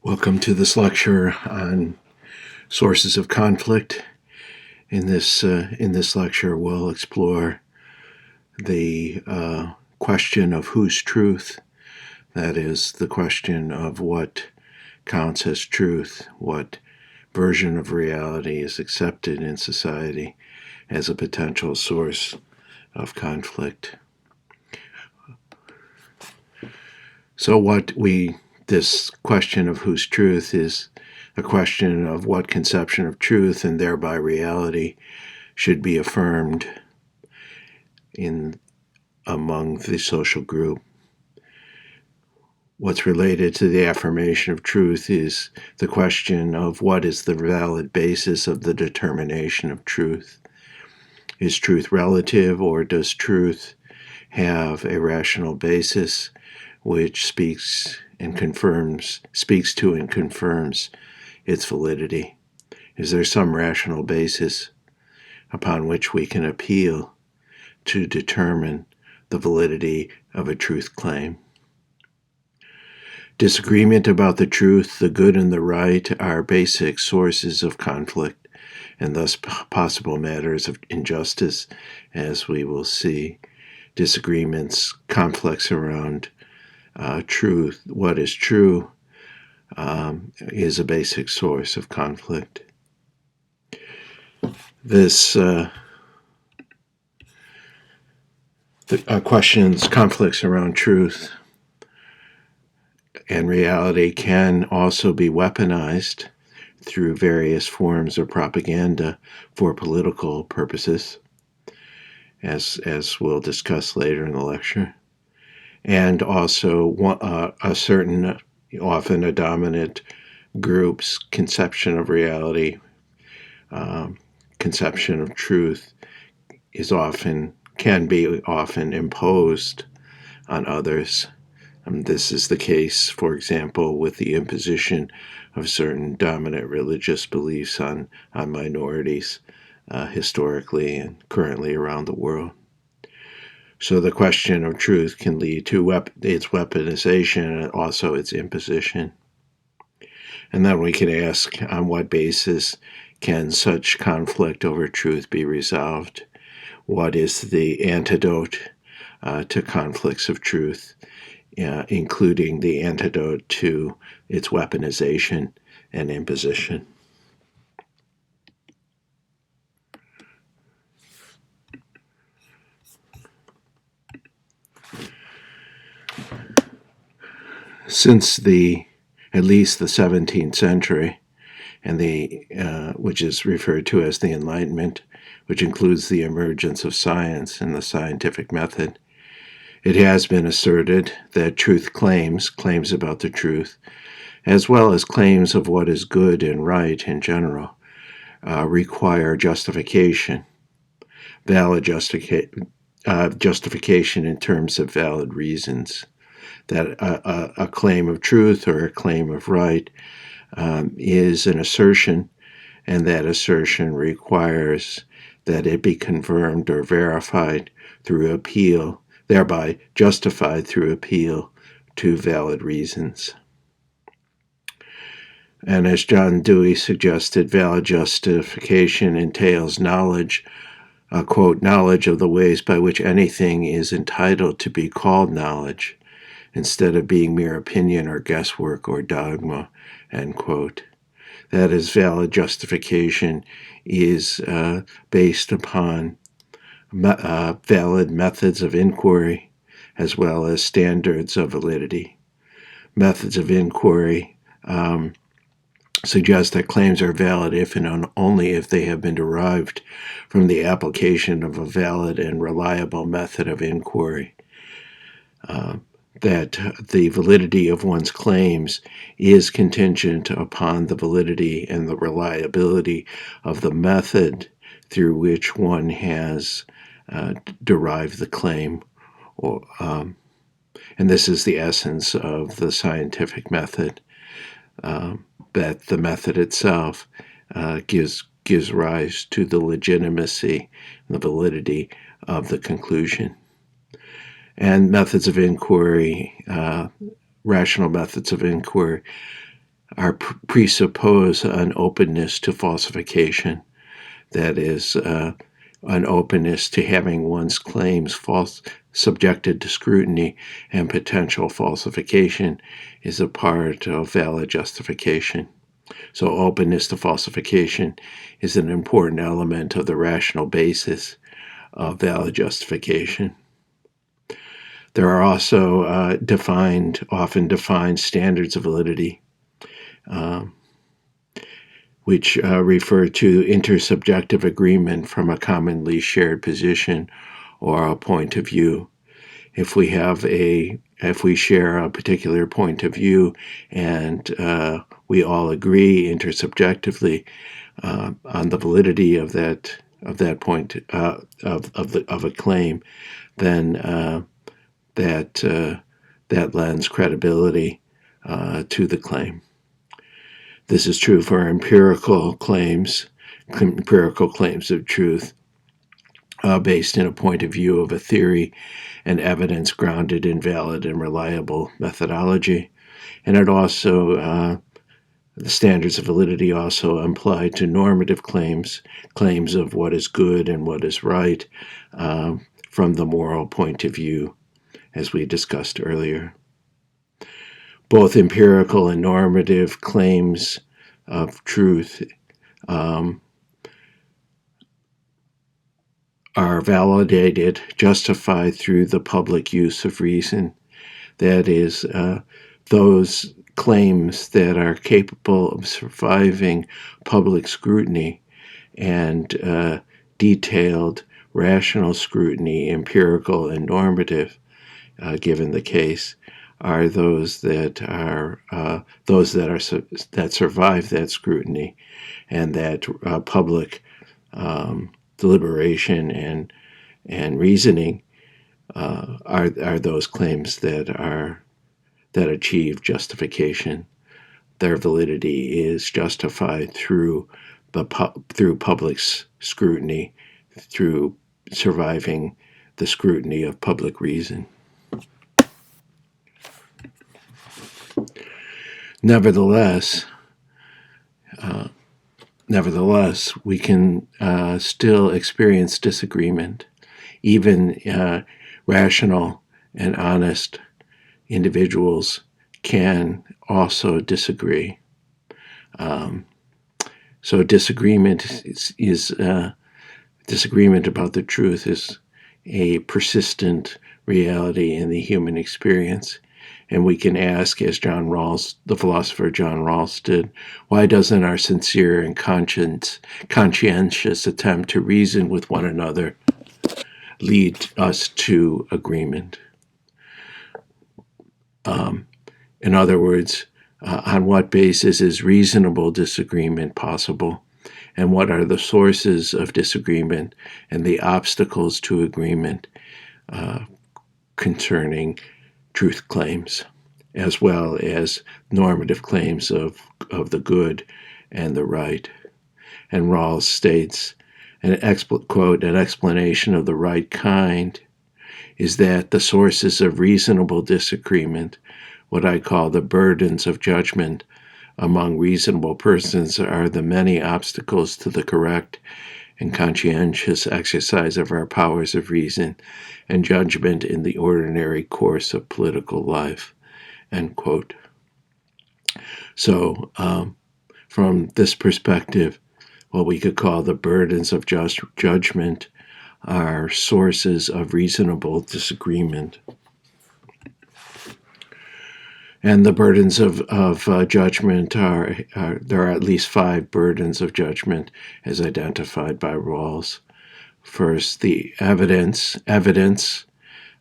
Welcome to this lecture on sources of conflict. In this lecture, we'll explore the question of whose truth. That is, the question of what counts as truth, what version of reality is accepted in society as a potential source of conflict. So this question of whose truth is a question of what conception of truth and thereby reality should be affirmed among the social group. What's related to the affirmation of truth is the question of what is the valid basis of the determination of truth. Is truth relative, or does truth have a rational basis which speaks to and confirms its validity? Is there some rational basis upon which we can appeal to determine the validity of a truth claim? Disagreement about the truth, the good and the right, are basic sources of conflict and thus possible matters of injustice, as we will see. Disagreements, conflicts around truth, what is true, is a basic source of conflict. This questions, conflicts around truth and reality can also be weaponized through various forms of propaganda for political purposes, as we'll discuss later in the lecture. And also a certain, often a dominant group's conception of reality, conception of truth can be often imposed on others. This is the case, for example, with the imposition of certain dominant religious beliefs on minorities historically and currently around the world. So the question of truth can lead to its weaponization and also its imposition. And then we can ask, on what basis can such conflict over truth be resolved? What is the antidote to conflicts of truth, including the antidote to its weaponization and imposition? Since at least the 17th century, and which is referred to as the Enlightenment, which includes the emergence of science and the scientific method, it has been asserted that truth claims about the truth, as well as claims of what is good and right in general, require justification, valid justification in terms of valid reasons. That a claim of truth or a claim of right is an assertion, and that assertion requires that it be confirmed or verified through appeal, thereby justified through appeal to valid reasons. And as John Dewey suggested, valid justification entails knowledge, quote, knowledge of the ways by which anything is entitled to be called knowledge, instead of being mere opinion or guesswork or dogma, end quote. That is, valid justification is based upon valid methods of inquiry as well as standards of validity. Methods of inquiry suggest that claims are valid if and only if they have been derived from the application of a valid and reliable method of inquiry. That the validity of one's claims is contingent upon the validity and the reliability of the method through which one has derived the claim. And this is the essence of the scientific method, that the method itself gives rise to the legitimacy and the validity of the conclusion. And methods of inquiry, rational methods of inquiry, presuppose an openness to falsification. That is, an openness to having one's claims subjected to scrutiny and potential falsification is a part of valid justification. So openness to falsification is an important element of the rational basis of valid justification. There are also often defined standards of validity, which refer to intersubjective agreement from a commonly shared position or a point of view. If we share a particular point of view and we all agree intersubjectively on the validity of that point of a claim, then that lends credibility to the claim. This is true for empirical claims of truth based in a point of view of a theory and evidence grounded in valid and reliable methodology. And it also, the standards of validity also apply to normative claims of what is good and what is right from the moral point of view, as we discussed earlier. Both empirical and normative claims of truth are validated, justified through the public use of reason. That is, those claims that are capable of surviving public scrutiny and detailed rational scrutiny, empirical and normative, given the case, are those that survive that scrutiny, and that public deliberation and reasoning are those claims that achieve justification. Their validity is justified through public scrutiny, through surviving the scrutiny of public reason. Nevertheless, we can still experience disagreement. Even rational and honest individuals can also disagree. So disagreement disagreement about the truth is a persistent reality in the human experience. And we can ask, as John Rawls, the philosopher John Rawls did, why doesn't our sincere and conscientious attempt to reason with one another lead us to agreement? In other words, on what basis is reasonable disagreement possible? And what are the sources of disagreement and the obstacles to agreement concerning truth claims, as well as normative claims of the good and the right? And Rawls states, quote, an explanation of the right kind is that the sources of reasonable disagreement, what I call the burdens of judgment among reasonable persons, are the many obstacles to the correct and conscientious exercise of our powers of reason and judgment in the ordinary course of political life, end quote. So from this perspective, what we could call the burdens of judgment are sources of reasonable disagreement. And the burdens of judgment there are at least 5 burdens of judgment as identified by Rawls. First, the evidence,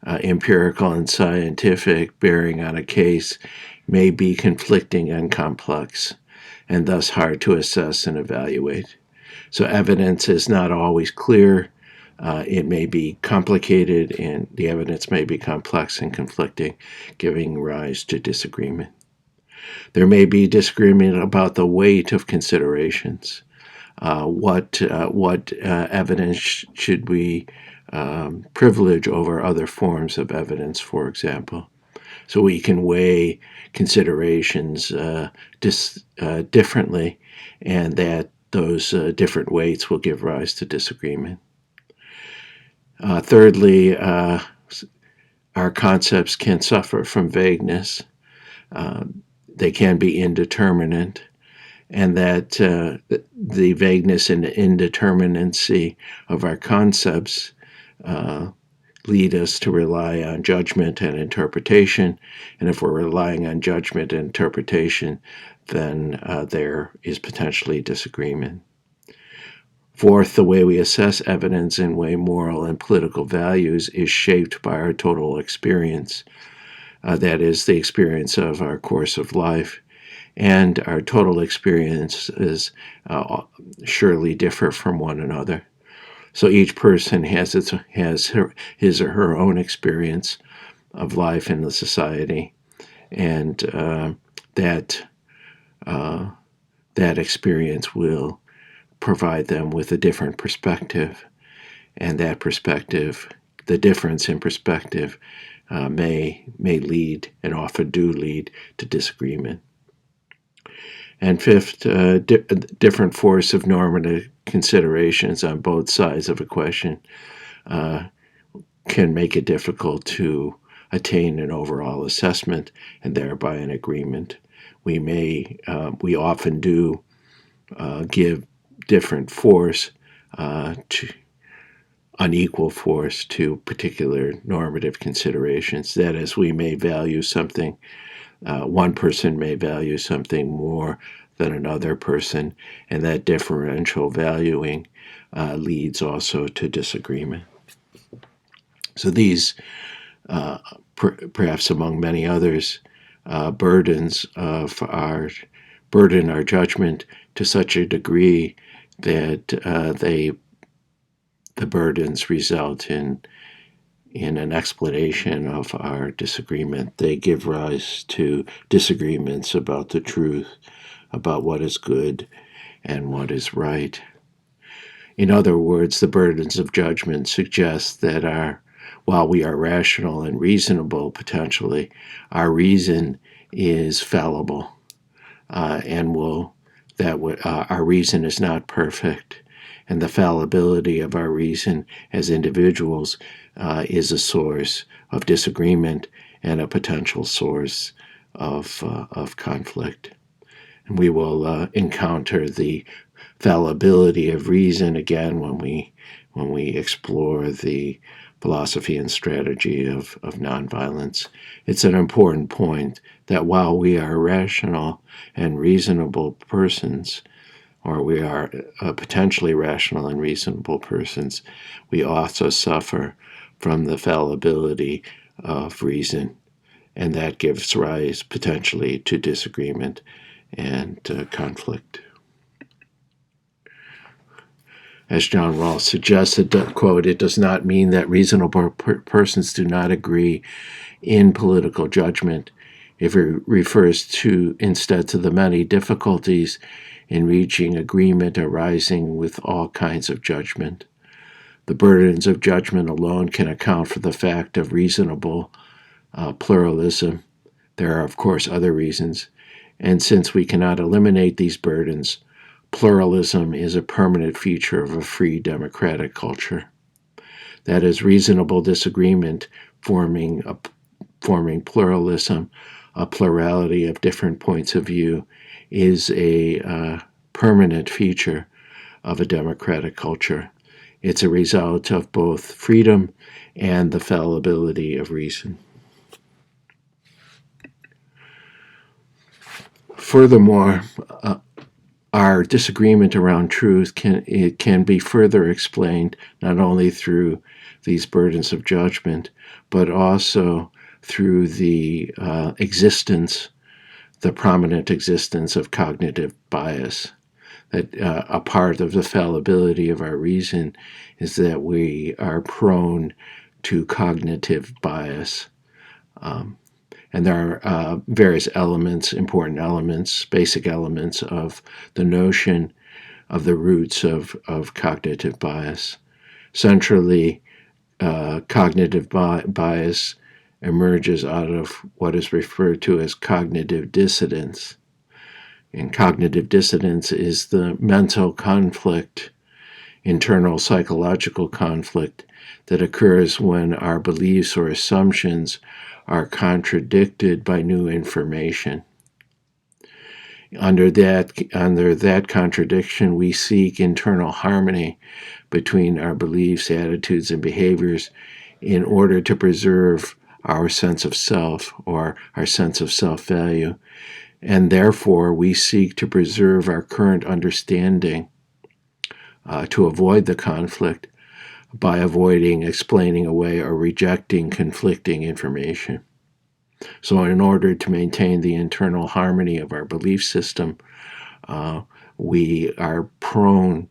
empirical and scientific, bearing on a case may be conflicting and complex, and thus hard to assess and evaluate. So evidence is not always clear. It may be complicated, and the evidence may be complex and conflicting, giving rise to disagreement. There may be disagreement about the weight of considerations. What evidence should we privilege over other forms of evidence, for example? So we can weigh considerations differently, and that those different weights will give rise to disagreement. Thirdly, our concepts can suffer from vagueness. They can be indeterminate, and that the vagueness and indeterminacy of our concepts lead us to rely on judgment and interpretation. And if we're relying on judgment and interpretation, then there is potentially disagreement. Fourth, the way we assess evidence and weigh moral and political values is shaped by our total experience. That is, the experience of our course of life. And our total experiences surely differ from one another. So each person has his or her own experience of life in the society, and that experience will provide them with a different perspective, and that perspective, the difference in perspective, may lead, and often do lead, to disagreement. And fifth, different force of normative considerations on both sides of a question can make it difficult to attain an overall assessment and thereby an agreement. We often do give different force unequal force to particular normative considerations. That is, we may value something, one person may value something more than another person, and that differential valuing leads also to disagreement. So these, perhaps among many others, burden our judgment to such a degree that the burdens result in an explanation of our disagreement. They give rise to disagreements about the truth, about what is good and what is right. In other words, the burdens of judgment suggest that while we are rational and reasonable potentially, our reason is fallible, and our reason is not perfect. And the fallibility of our reason as individuals is a source of disagreement and a potential source of conflict. And we will encounter the fallibility of reason again when we explore the philosophy and strategy of nonviolence. It's an important point that while we are rational and reasonable persons, or we are potentially rational and reasonable persons, we also suffer from the fallibility of reason, and that gives rise potentially to disagreement and conflict. As John Rawls suggested, quote, "It does not mean that reasonable persons do not agree in political judgment. It refers instead to the many difficulties in reaching agreement arising with all kinds of judgment. The burdens of judgment alone can account for the fact of reasonable pluralism. There are, of course, other reasons, and since we cannot eliminate these burdens, pluralism is a permanent feature of a free democratic culture. That is, reasonable disagreement forming pluralism, a plurality of different points of view, is a permanent feature of a democratic culture. It's a result of both freedom and the fallibility of reason." Furthermore, our disagreement around truth can be further explained not only through these burdens of judgment, but also through the prominent existence of cognitive bias. That a part of the fallibility of our reason is that we are prone to cognitive bias. And there are various important elements, basic elements of the notion of the roots of cognitive bias. Centrally, cognitive bias emerges out of what is referred to as cognitive dissonance. And cognitive dissonance is the mental conflict, internal psychological conflict that occurs when our beliefs or assumptions are contradicted by new information. Under that contradiction, we seek internal harmony between our beliefs, attitudes, and behaviors in order to preserve our sense of self or our sense of self-value. And therefore, we seek to preserve our current understanding to avoid the conflict by avoiding, explaining away, or rejecting conflicting information. So in order to maintain the internal harmony of our belief system, we are prone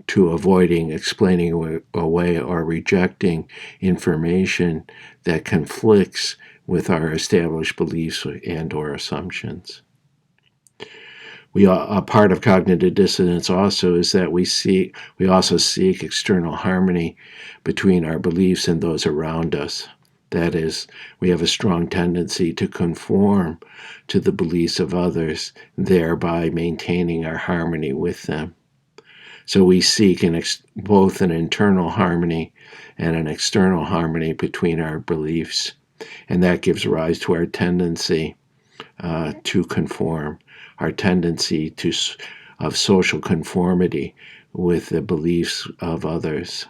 to avoiding, explaining away, or rejecting information that conflicts with our established beliefs and or assumptions. A part of cognitive dissonance also is that we also seek external harmony between our beliefs and those around us. That is, we have a strong tendency to conform to the beliefs of others, thereby maintaining our harmony with them. So we seek both an internal harmony and an external harmony between our beliefs, and that gives rise to our tendency to conform, our tendency of social conformity with the beliefs of others,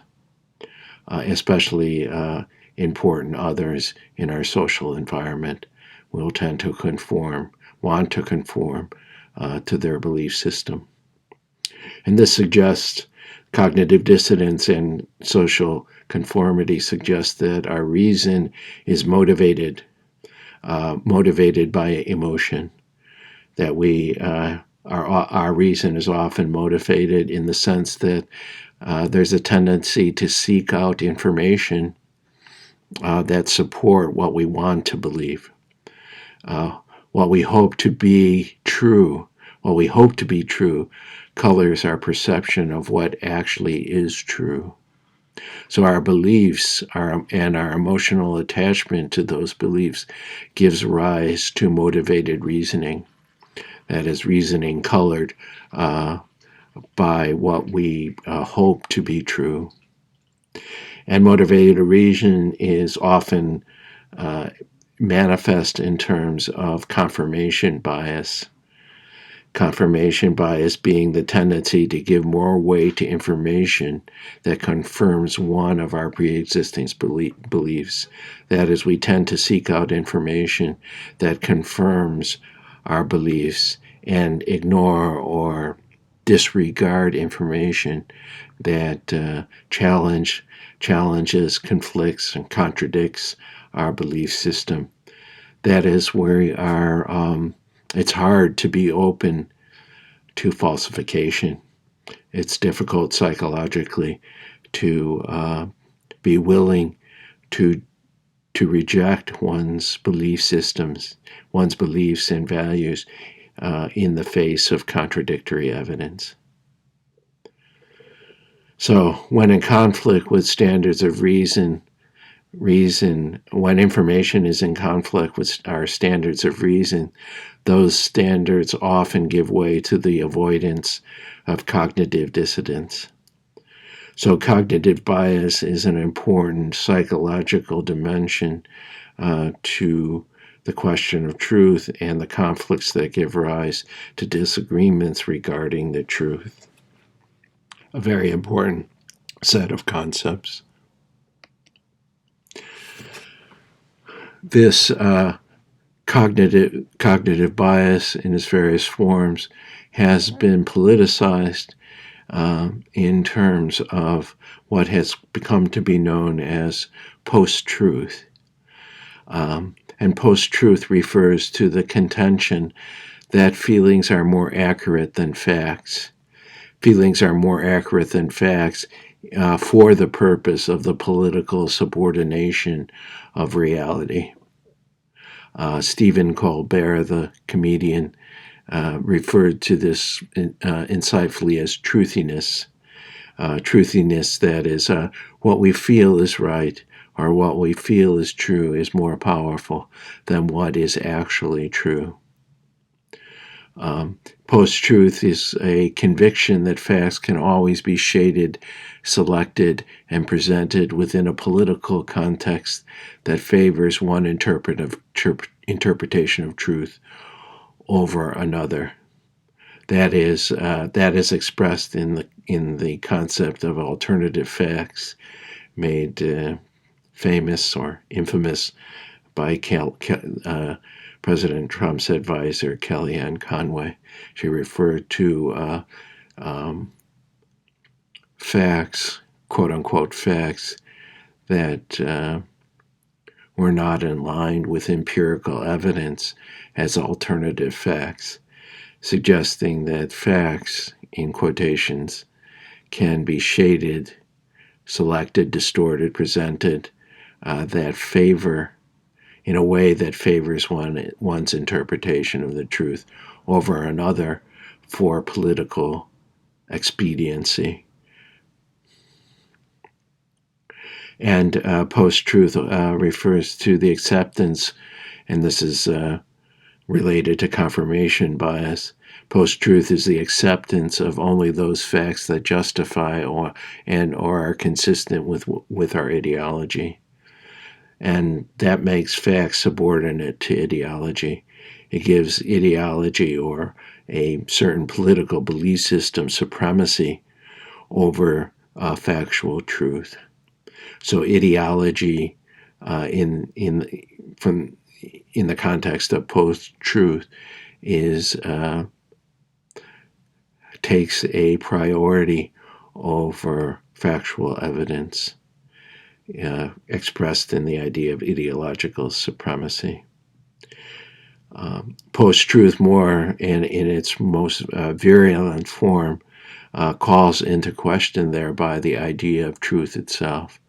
especially important others in our social environment will tend to want to conform to their belief system. And this suggests cognitive dissonance and social conformity suggests that our reason is motivated by emotion, that our reason is often motivated in the sense that there's a tendency to seek out information that support what we want to believe, what we hope to be true. What we hope to be true colors our perception of what actually is true. So our beliefs and our emotional attachment to those beliefs gives rise to motivated reasoning. That is reasoning colored by what we hope to be true. And motivated reason is often manifest in terms of confirmation bias. Confirmation bias being the tendency to give more weight to information that confirms one of our pre-existing beliefs. That is, we tend to seek out information that confirms our beliefs and ignore or disregard information that challenges, conflicts, and contradicts our belief system. That is where we are. It's hard to be open to falsification. It's difficult psychologically to be willing to reject one's belief systems, one's beliefs and values in the face of contradictory evidence. So when in conflict with standards of reason, when information is in conflict with our standards of reason, those standards often give way to the avoidance of cognitive dissonance. So cognitive bias is an important psychological dimension to the question of truth and the conflicts that give rise to disagreements regarding the truth. A very important set of concepts. This cognitive bias in its various forms has been politicized in terms of what has become to be known as post-truth. And post-truth refers to the contention that feelings are more accurate than facts. Feelings are more accurate than facts for the purpose of the political subordination of reality. Stephen Colbert, the comedian, referred to this insightfully as truthiness. Truthiness, that is, what we feel is right, or what we feel is true is more powerful than what is actually true. Post-truth is a conviction that facts can always be shaded, selected, and presented within a political context that favors one interpretation of truth over another. That is expressed in the concept of alternative facts, made famous or infamous by President Trump's advisor, Kellyanne Conway. She referred to facts, quote-unquote facts, that were not in line with empirical evidence as alternative facts, suggesting that facts, in quotations, can be shaded, selected, distorted, presented that favor in a way that favors one's interpretation of the truth over another for political expediency. And post-truth refers to the acceptance, and this is related to confirmation bias. Post-truth is the acceptance of only those facts that justify or are consistent with our ideology. And that makes facts subordinate to ideology. It gives ideology or a certain political belief system supremacy over factual truth. So ideology, in the context of post-truth, takes a priority over factual evidence, expressed in the idea of ideological supremacy. Post-truth, more in its most virulent form, calls into question thereby the idea of truth itself.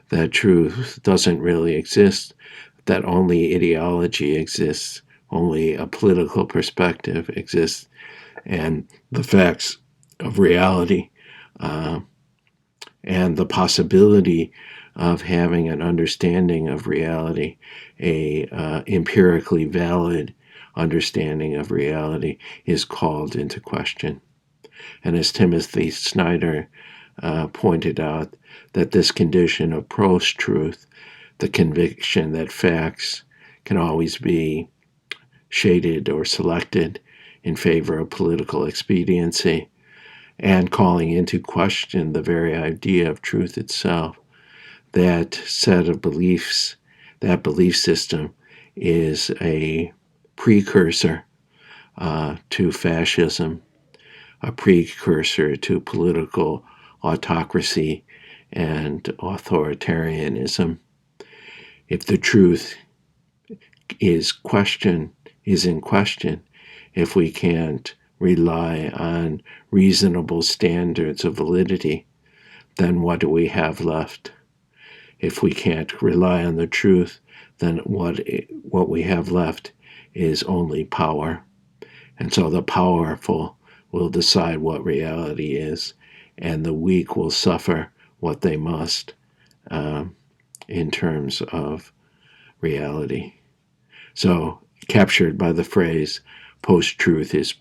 That truth doesn't really exist, that only ideology exists, only a political perspective exists, and the facts of reality and the possibility of having an understanding of reality, a empirically valid understanding of reality, is called into question. And as Timothy Snyder pointed out, that this condition of post-truth, the conviction that facts can always be shaded or selected in favor of political expediency, and calling into question the very idea of truth itself, that set of beliefs, that belief system, is a precursor to fascism, a precursor to political autocracy and authoritarianism. If the truth is in question, if we can't rely on reasonable standards of validity, then what do we have left? If we can't rely on the truth, then what we have left is only power. And so the powerful will decide what reality is, and the weak will suffer what they must in terms of reality. So, captured by the phrase, post-truth is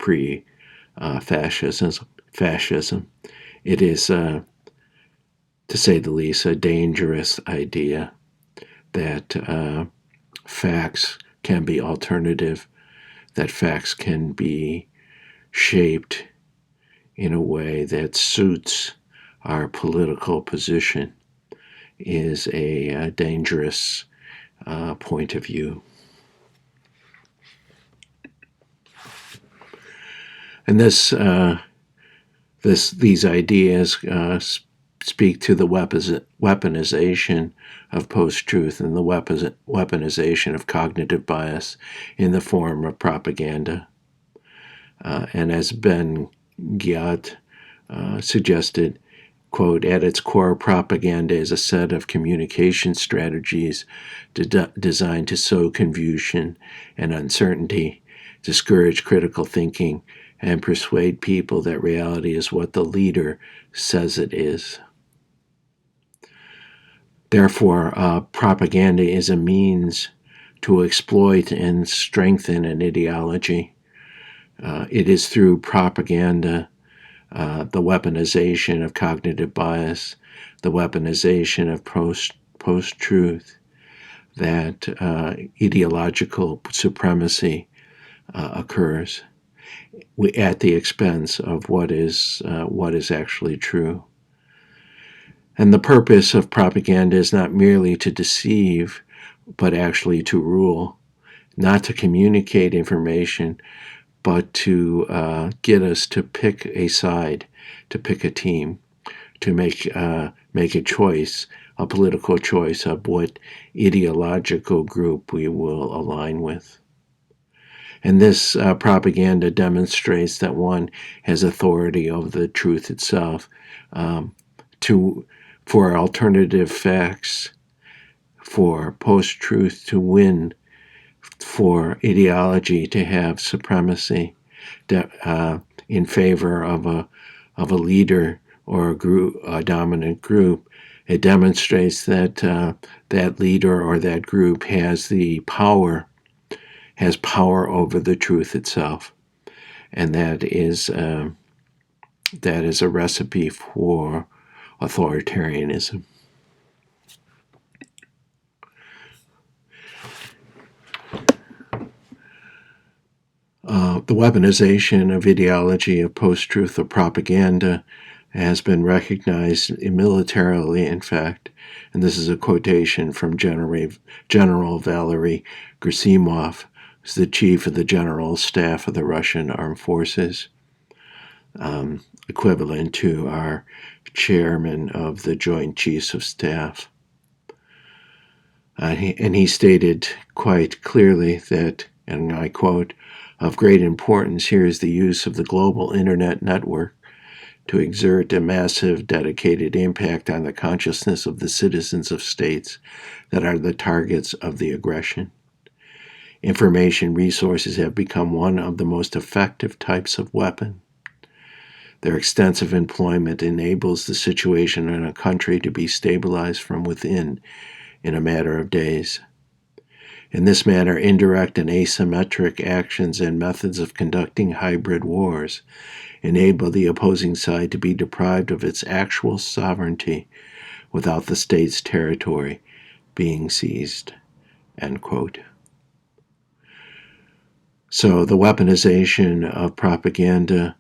fascism. It is, to say the least, a dangerous idea that facts can be alternative, that facts can be shaped in a way that suits our political position, is a dangerous point of view. And these ideas speak to the weaponization of post-truth and the weaponization of cognitive bias in the form of propaganda. And as Ben Ghiat suggested, quote, at its core, propaganda is a set of communication strategies designed to sow confusion and uncertainty, discourage critical thinking, and persuade people that reality is what the leader says it is. Therefore, propaganda is a means to exploit and strengthen an ideology. It is through propaganda, the weaponization of cognitive bias, the weaponization of post-truth, that ideological supremacy occurs at the expense of what is actually true. And the purpose of propaganda is not merely to deceive, but actually to rule, not to communicate information, but to get us to pick a side, to pick a team, to make a choice, a political choice of what ideological group we will align with. And this propaganda demonstrates that one has authority over the truth itself, for alternative facts, for post-truth to win, for ideology to have supremacy in favor of a leader or a dominant group. It demonstrates that that leader or that group has power over the truth itself, and that is a recipe for authoritarianism. The weaponization of ideology, of post-truth, of propaganda has been recognized militarily, in fact, and this is a quotation from General Valery Gerasimov, who's the chief of the General Staff of the Russian Armed Forces, equivalent to our chairman of the Joint Chiefs of Staff. And he stated quite clearly that, and I quote, "Of great importance here is the use of the global internet network to exert a massive, dedicated impact on the consciousness of the citizens of states that are the targets of the aggression. Information resources have become one of the most effective types of weapon. Their extensive employment enables the situation in a country to be stabilized from within in a matter of days. In this manner, indirect and asymmetric actions and methods of conducting hybrid wars enable the opposing side to be deprived of its actual sovereignty without the state's territory being seized." End quote. So the weaponization of propaganda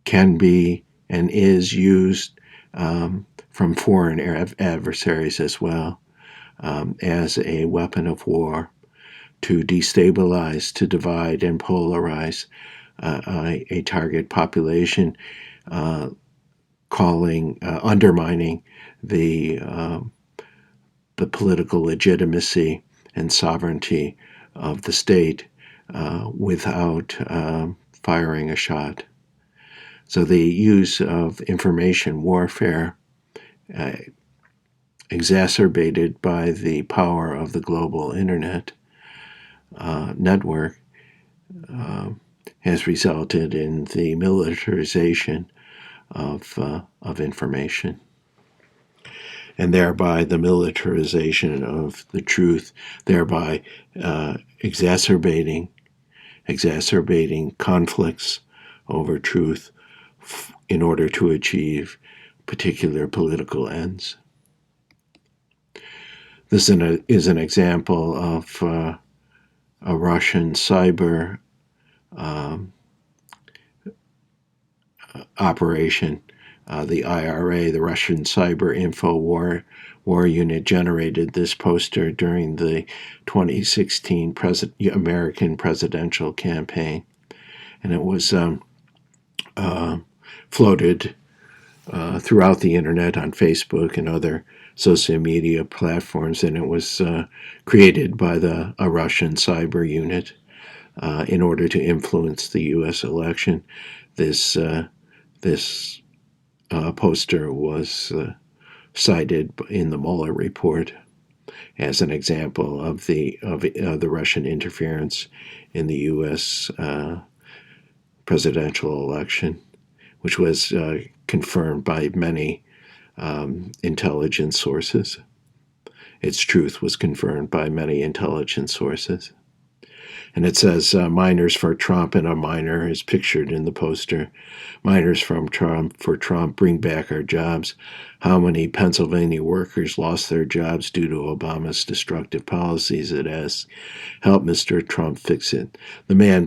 can be and is used from foreign adversaries as well, as a weapon of war to destabilize, to divide and polarize a target population, undermining the political legitimacy and sovereignty of the state without firing a shot. So the use of information warfare, exacerbated by the power of the global internet network, has resulted in the militarization of information, and thereby the militarization of the truth, thereby exacerbating conflicts over truth in order to achieve particular political ends. This is an example of a Russian cyber operation. The IRA, the Russian Cyber Info War Unit, generated this poster during the 2016 American presidential campaign, and it was floated throughout the internet on Facebook and other social media platforms, and it was created by a Russian cyber unit in order to influence the U.S. election. This poster was cited in the Mueller report as an example of the Russian interference in the U.S. Presidential election, which was confirmed by many intelligence sources. Its truth was confirmed by many intelligence sources. And it says miners for Trump, and a miner is pictured in the poster. Miners for Trump, bring back our jobs. How many Pennsylvania workers lost their jobs due to Obama's destructive policies? It asks. Help Mr. Trump fix it. The man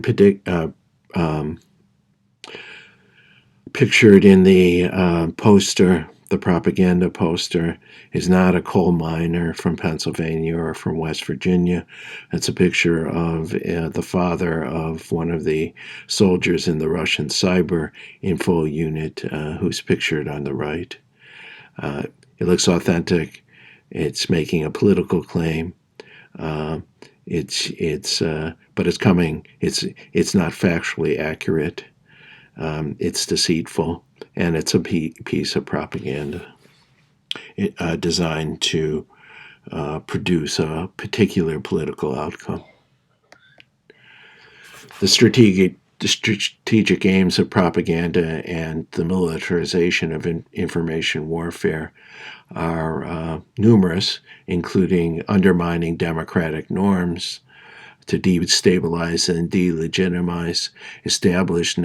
pictured in the poster, the propaganda poster, is not a coal miner from Pennsylvania or from West Virginia. It's a picture of the father of one of the soldiers in the Russian cyber info unit, who's pictured on the right. It looks authentic. It's making a political claim. But it's coming. It's not factually accurate. It's deceitful, and it's a piece of propaganda designed to produce a particular political outcome. The strategic aims of propaganda and the militarization of information warfare are numerous, including undermining democratic norms to destabilize and delegitimize established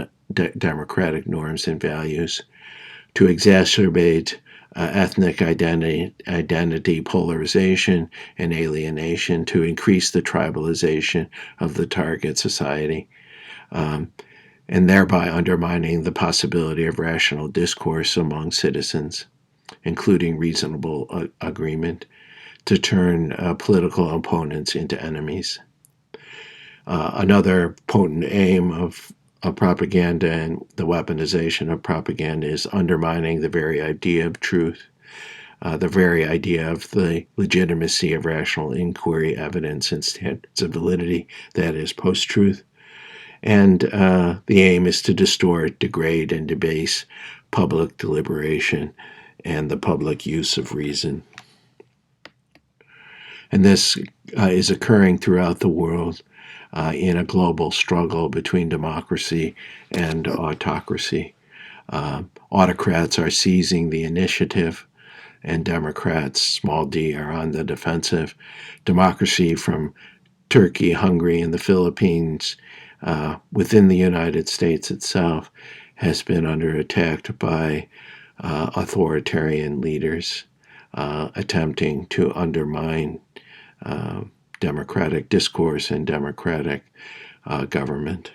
democratic norms and values, to exacerbate ethnic identity polarization and alienation, to increase the tribalization of the target society, and thereby undermining the possibility of rational discourse among citizens, including reasonable agreement, to turn political opponents into enemies. Another potent aim of propaganda and the weaponization of propaganda is undermining the very idea of truth, the very idea of the legitimacy of rational inquiry, evidence, and standards of validity, that is, post-truth. And the aim is to distort, degrade, and debase public deliberation and the public use of reason. And this is occurring throughout the world in a global struggle between democracy and autocracy. Autocrats are seizing the initiative, and Democrats, small d, are on the defensive. Democracy from Turkey, Hungary, and the Philippines, within the United States itself, has been under attack by authoritarian leaders attempting to undermine democratic discourse and democratic government.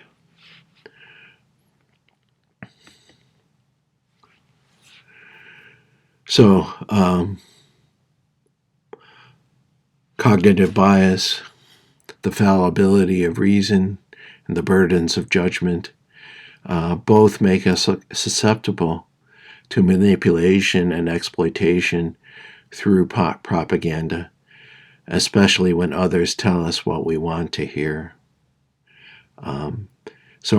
So, cognitive bias, the fallibility of reason, and the burdens of judgment both make us susceptible to manipulation and exploitation through propaganda, especially when others tell us what we want to hear. So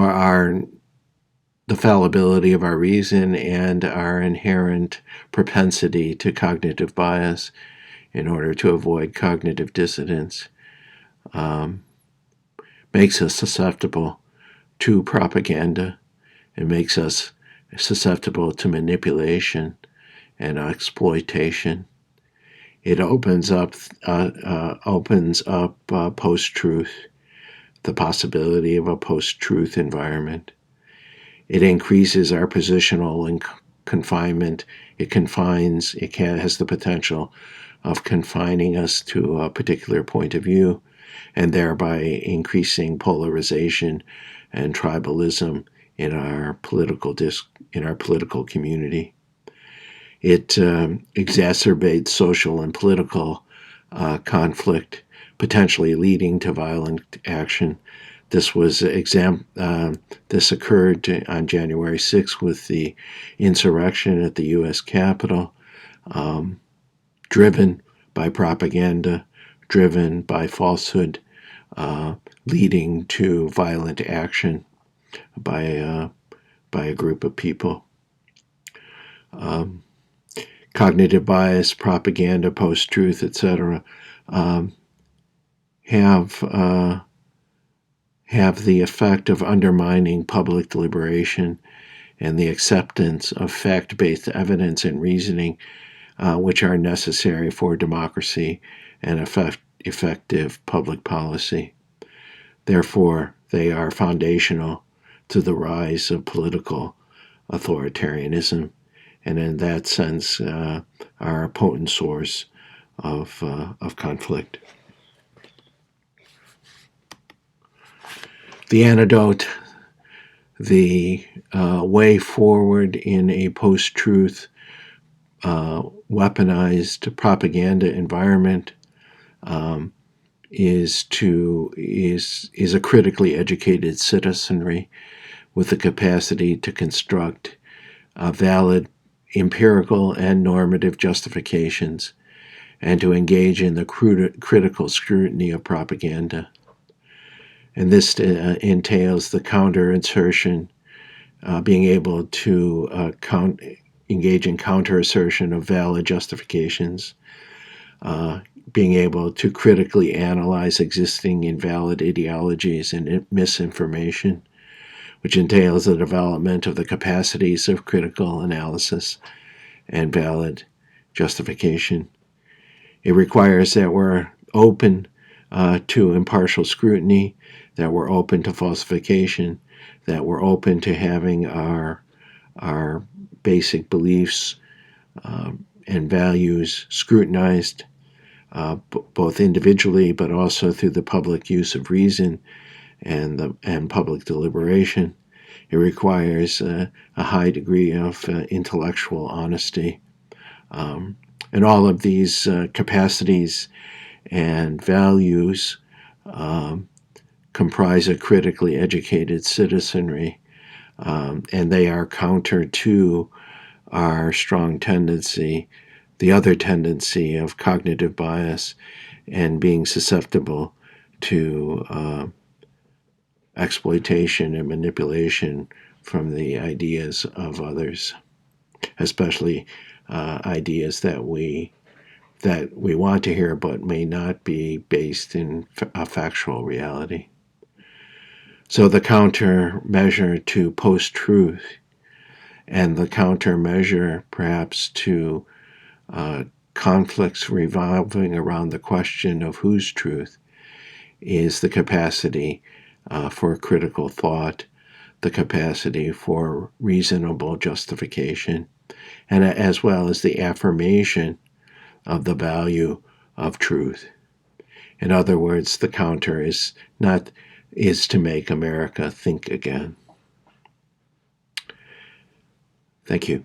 the fallibility of our reason and our inherent propensity to cognitive bias in order to avoid cognitive dissonance makes us susceptible to propaganda. It makes us susceptible to manipulation and exploitation. It opens up post-truth, the possibility of a post-truth environment. It increases our positional confinement. It has the potential of confining us to a particular point of view, and thereby increasing polarization and tribalism in our political community. It exacerbates social and political conflict, potentially leading to violent action. This occurred on January 6th with the insurrection at the U.S. Capitol, driven by propaganda, driven by falsehood, leading to violent action by a group of people. Cognitive bias, propaganda, post-truth, etc., have the effect of undermining public deliberation and the acceptance of fact-based evidence and reasoning which are necessary for democracy and effective public policy. Therefore, they are foundational to the rise of political authoritarianism, and in that sense are a potent source of conflict. The antidote, the way forward in a post-truth weaponized propaganda environment is a critically educated citizenry with the capacity to construct valid empirical and normative justifications and to engage in the critical scrutiny of propaganda. And this entails the counter-insertion, being able to engage in counter-assertion of valid justifications, being able to critically analyze existing invalid ideologies and misinformation, which entails the development of the capacities of critical analysis and valid justification. It requires that we're open to impartial scrutiny, that we're open to falsification, that we're open to having our basic beliefs and values scrutinized, both individually but also through the public use of reason and public deliberation. It requires a high degree of intellectual honesty. And all of these capacities and values comprise a critically educated citizenry, and they are counter to our strong tendency, the other tendency of cognitive bias and being susceptible to exploitation and manipulation from the ideas of others, especially ideas that we want to hear but may not be based in a factual reality. So the countermeasure to post-truth and the countermeasure perhaps to conflicts revolving around the question of whose truth is the capacity for critical thought, the capacity for reasonable justification, and as well as the affirmation of the value of truth. In other words, the counter is to make America think again. Thank you.